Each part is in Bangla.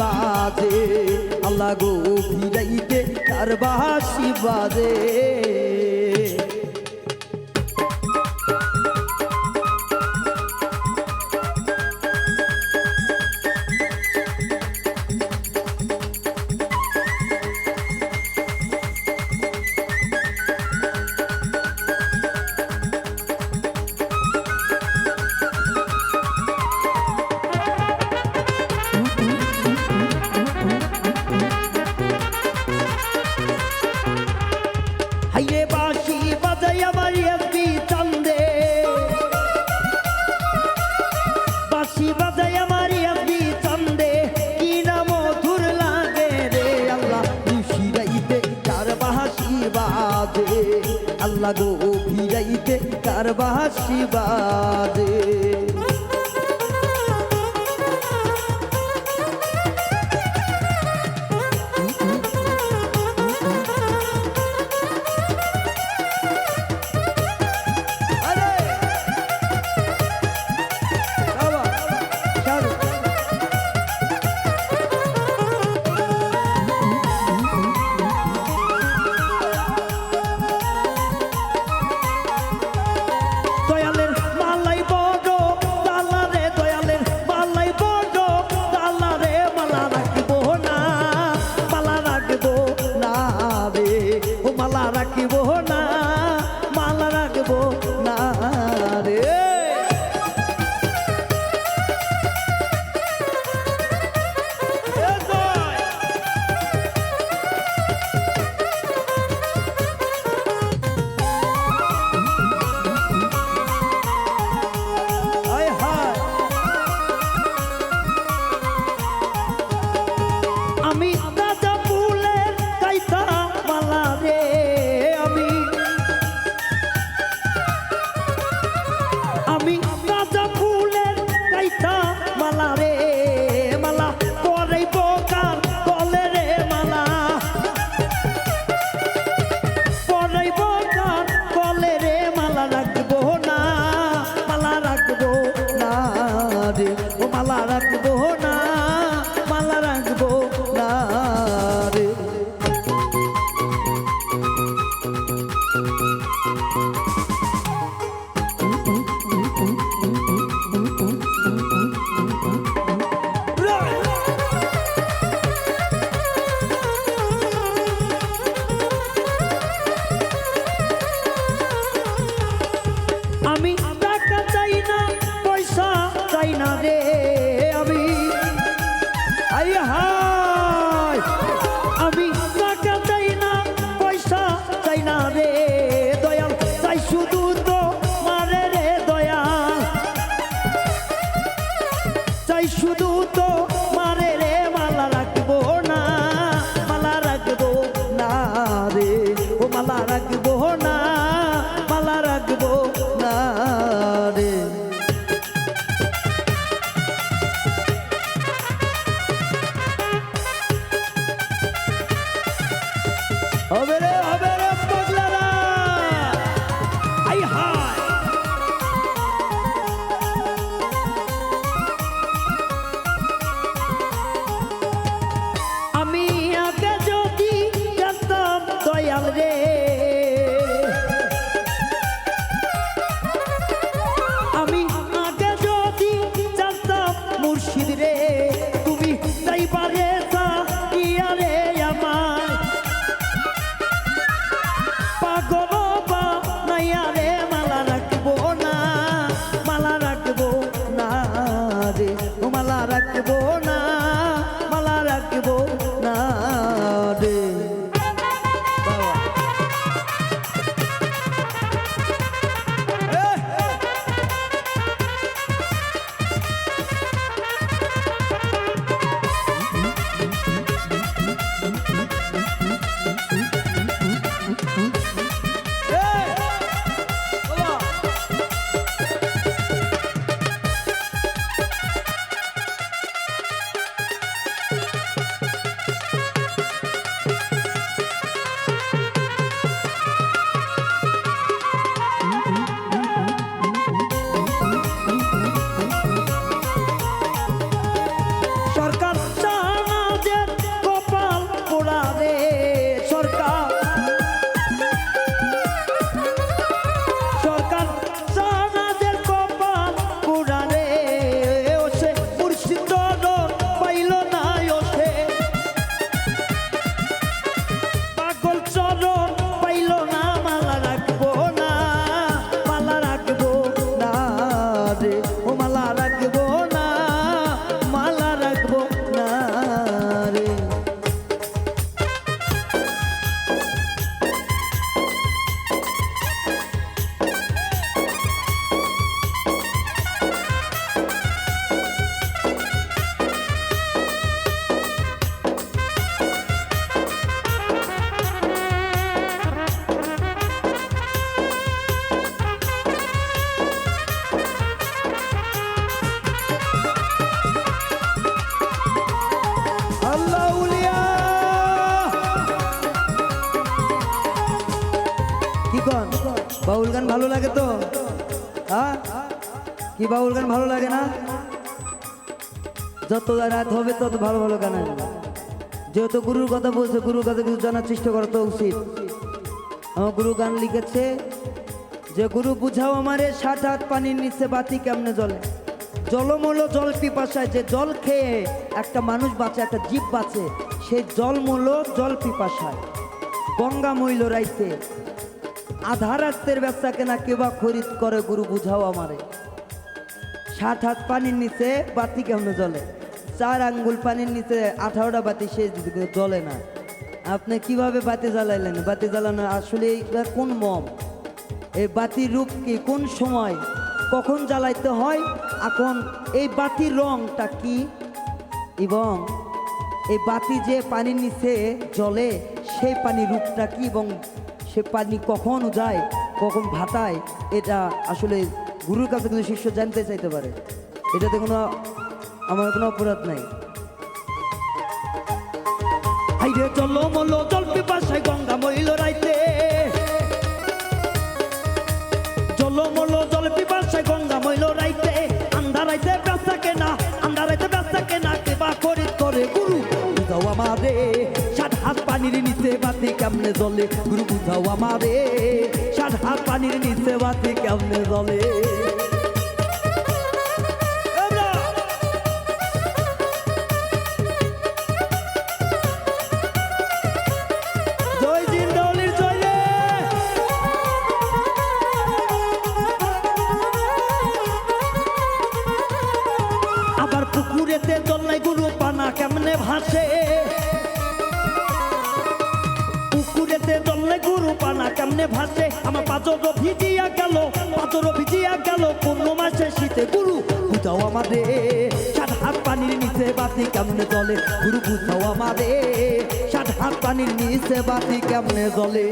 বাজে আল্লাহ গো ভিড়াইতে কার বাঁশি বাজে হাইরে বাঁশি বাজাই আমার এসবি চান্দে বাঁশি বাজাই আমার এসবি চান্দে কি না মধুর লাগে রে আল্লাহ ভিড়াইতে কার বাঁশি বাজে আল্লাহ গো ভিড়াইতে কার বাঁশি বাজে মালা রাখিব না মালা রাখব না রে আমি রাজা ফুলের কাইতা মালা রে আমি রাজা ফুলের কাইতা মালা রে মালা পরাইব কার গলে রে মালা পরাইব কার গলে রে মালা রাখবো না রে ও মালা রাখবো না মালা রাখবো না রে আমি টাকা চাই না পয়সা চাই না রে আমি আমি টাকা চাই না পয়সা চাই না রে দয়াল চাই শুধু তো মারে রে দয়াল চাই শুধু তো মারে রে মালা রাখবো না রে ও মালা রাখবো না মালা রাখবো না রে হবে রে পাগলারা আই হায় আমি আগে যদি জানতাম দয়াল রে আমি আগে যদি জানতাম মুর্শিদ রে তুমি যাইবারে রে আমার কন বাউল গান ভালো লাগে তো? হ্যাঁ, কি বাউল গান ভালো লাগে না? যত রাত হবে তত ভালো ভালো গান আসবে। যেহেতু গুরুর কথা বলছে, গুরুর কথা কিছু জানার চেষ্টা করা তো উচিত। আমার গুরু গান লিখেছে যে গুরু বুঝাও আমারে 7 হাত পানির নিচে বাতি কেমনে জ্বলে। জলমূল জল পিপাসায়, যে জল খেয়ে একটা মানুষ বাঁচে, একটা জীব বাঁচে, সেই জলমূল জল পিপাসায়। গঙ্গা মইল রাইতে আধা রাস্তের ব্যবসা কেনা কেবা খরিদ করে, গুরু বুঝাও আমারে 7 হাত পানির নিচে বাতি কেমনে জ্বলে। 4 আঙ্গুল পানির নিচে 18টা বাতি সে জ্বলে না। আপনি কিভাবে বাতি জ্বালাইলেন? বাতি জ্বালানো আসলে কোন মম? এই বাতির রূপ কি, কোন সময় কখন জ্বালাইতে হয়, এখন এই বাতির রংটা কি, এবং এই বাতি যে পানির নিচে জ্বলে সেই পানির রূপটা কি, এবং সে পানি কখন যায় কখন ভাতায়, এটা আসলে গুরুর কাছে কিন্তু শিষ্য জানতে চাইতে পারে। এটাতে কোনো আমার কোনো অপরাধ নাই। হাইরে জলমল জল পিপাসায় গঙ্গা মইল রাইতে, জলমল জল পিপাসায় গঙ্গা মইল রাইতে। আন্ধারাইতে ব্যবসা কেনা, আন্ধারাইতে ব্যবসা কেনা কেবা খরিদ করে, গুরু বুঝাও আমারে 7 হাত পানির নিচে বাতি কেমনে জ্বলে। গুরু বুঝাও আমারে 7 হাত পানির নিচে বাতি কেমনে জ্বলে। পুকুরেতে জল নাই গুরু পানা কেমনে ভাসে, পুকুরেতে জল নাই গুরু পানা কেমনে ভাসে। আমার পাঁচর ভিজিয়া গেল, পাঁচর ভিজিয়া গেল কোন মাসে শীতে। গুরু বুঝাও আমারে 7 হাত পানির নিচে বাতি কেমনে জ্বলে। গুরু বুঝাও আমারে 7 হাত পানির নিচে বাতি কেমনে জ্বলে।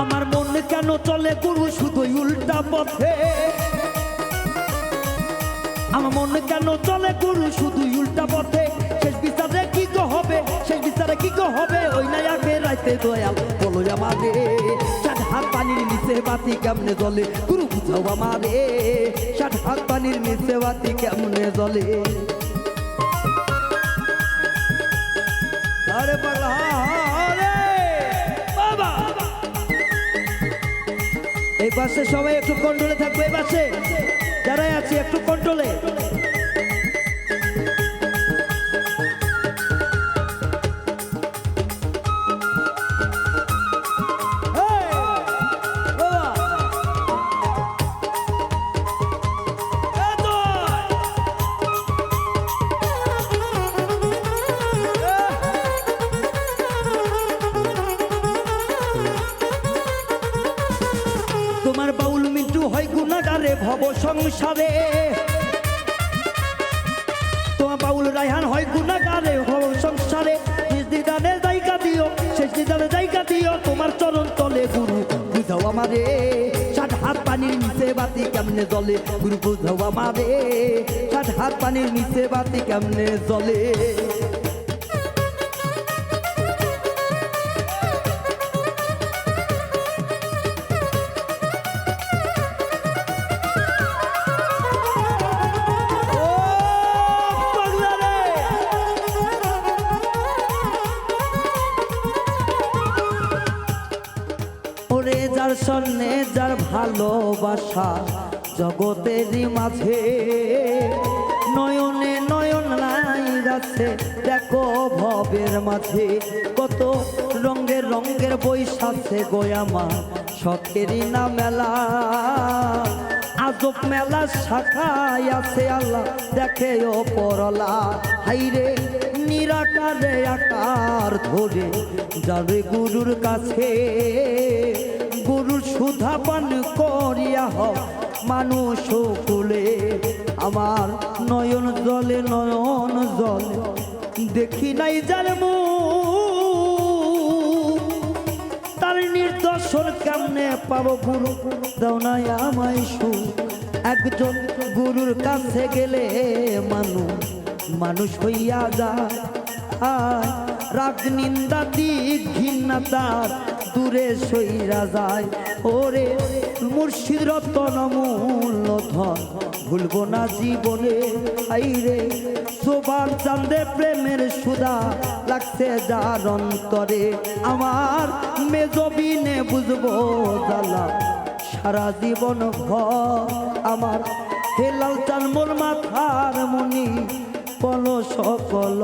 আমার মন কেন চলে গুরু শুধুই উল্টা পথে, আমার মন কেন চলে গুরু শুধুই উল্টা পথে। শেষ বিচারে কি গো হবে, শেষ বিচারে কি গো হবে, ওই নাই আগে রাইতে দয়াল বলো আমারে 7 হাত পানির নিচে বাতি কেমনে জ্বলে। গুরু বুঝাও আমারে 7 হাত পানির নিচে বাতি কেমনে জ্বলে। আরে পাগলা বাবা, এই পাশে সবাই একটু কন্ট্রোলে থাকবে, এই পাশে যারাই আছে একটু কন্ট্রোলে। তোমার বাউল মিন্টু হয় গুনাগারে ভব সংসারে, তোমার বাউল রায়হান হয় গুনাগারে ভব সংসারে। শেষ দিদানে জায়গা দিও, শেষ দিদানে জায়গা দিও তোমার চরণ তলে। গুরু বুঝাও আমারে 7 হাত পানির নিচে বাতি কেমনে জ্বলে। গুরু বুঝাও আমারে 7 হাত পানির নিচে বাতি কেমনে জ্বলে। যার সন্নে যার ভালোবাসা জগতেরই মাঝে, নয়নে নয়ন নাই যাচ্ছে দেখো ভবের মাঝে। কত রঙের রঙের বৈশাখে গোয়ামা শখেরই না মেলা, আজব মেলা শাখায় আছে আল্লাহ দেখে ও পরলা। হাইরে নিরাকারে আকার ধরে যাবে গুরুর কাছে, গুরুর সুধা পান করিয়া হোক মানুষ কুলে। আমার নয়ন জলে নয়ন জলে দেখি নাই যার মুখ, দর্শন কেমনে পাবো গুরু দাও না আমায় সুখ একজন গুরুর কাছে গেলে মানুষ হইয়া যায় রাগ নিন্দা দিক ঘৃণা তার দূরে সইরা যায় ওরে মুর্শিদ রতন মূল্য ধন ভুলবো না জীবনে আইরে সোবান চান্দে প্রেমের সুধা লাগছে যার অন্তরে আমার মেজবিনে বুঝবো জ্বালা সারা জীবন ভর আমার হেলাল চান মোর মাথার মনি বল সকল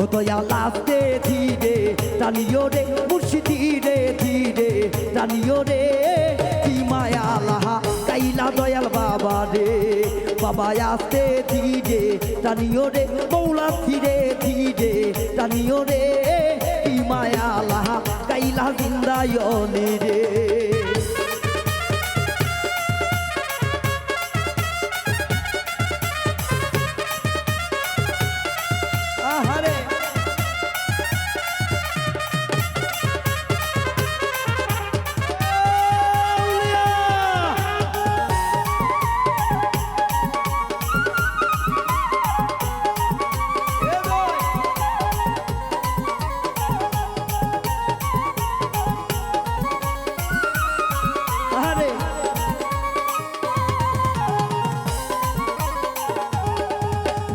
ও দয়াল আস্তে ধীরে টানিও রে মুর্শিদ ধীরে ধীরে টানিও রে কি মায়া লাহা কাইলা দয়াল বাবা রে বাবা আস্তে ধীরে টানিও রে মৌলা ধীরে ধীরে টানিও রে কি মায়া লাহা কাইলা জিন্দায়নি রে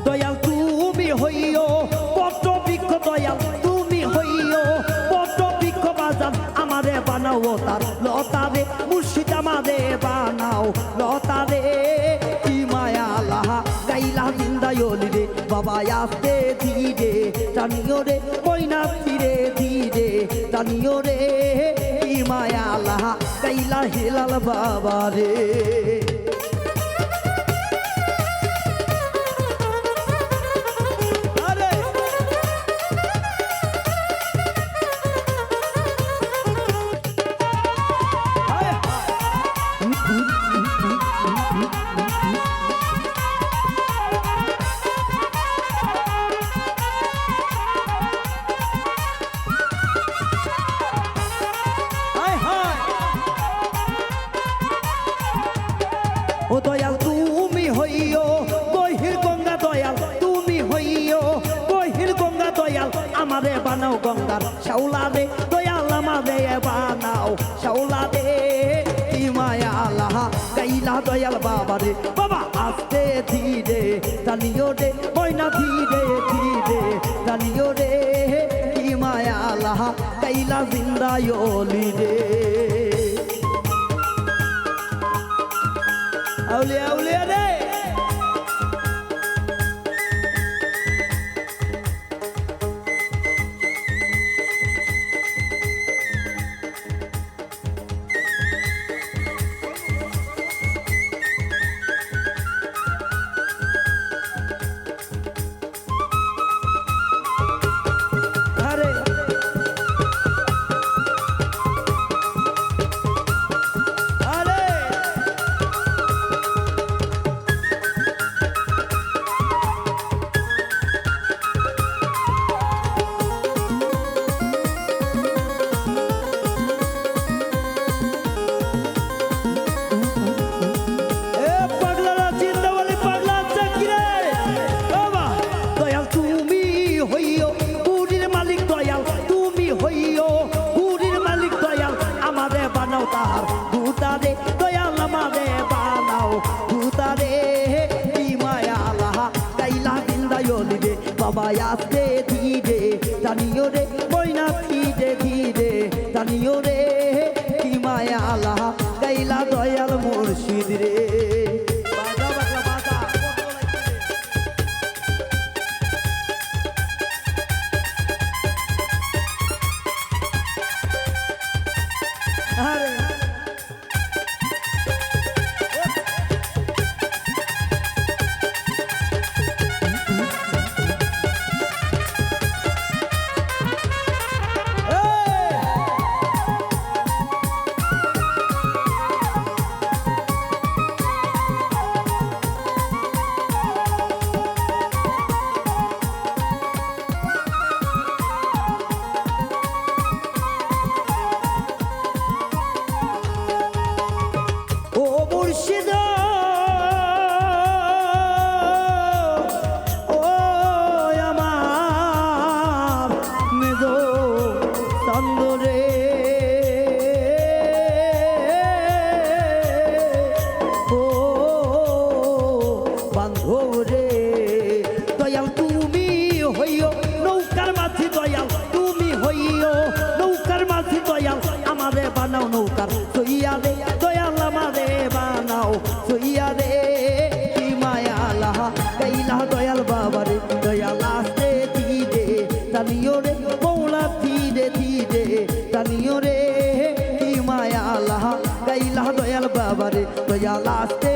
দয়াল তুমি হইও পট বৃক্ষ দয়াল তুমি হইও পট বৃক্ষ বাজান আমারে বানাও তার লতারে মুর্শিদ আমারে বানাও লতারে কি মায়া লাহা গাইলা জিন্দায়লি রে বাবা আস্তে ধীরে টানিও রে ময়না ধীরে ধীরে টানিও রে কি মায়া লাহা গাইলা হেলাল বাবা রে ও দয়াল তুমি হইও গহির গঙ্গা দয়াল তুমি হইও গহির গঙ্গা দয়াল আমারে বানাও গঙ্গার শাওলা রে দয়াল আমারে বানাও শাওলা রে কি মায়া লাহা গাইলা দয়াল বাবা রে বাবা আস্তে ধীরে টানিও রে ময়না ধীরে ধীরে টানিও রে কি মায়া লাহা গাইলা জিন্দায়লি রে আউলিয়া আউলিয়া রে বাবা আস্তে ধীরে টানিও রে ময়না ধীরে ধীরে টানিও রে কি মায়া আল্লাহ গাইলা দয়াল মুর্শিদ রে বৌলা ধীরে ধীরে টানিও রে কি মায়া আল্লাহ গাইলা দয়াল বাবারে দয়াল আসতে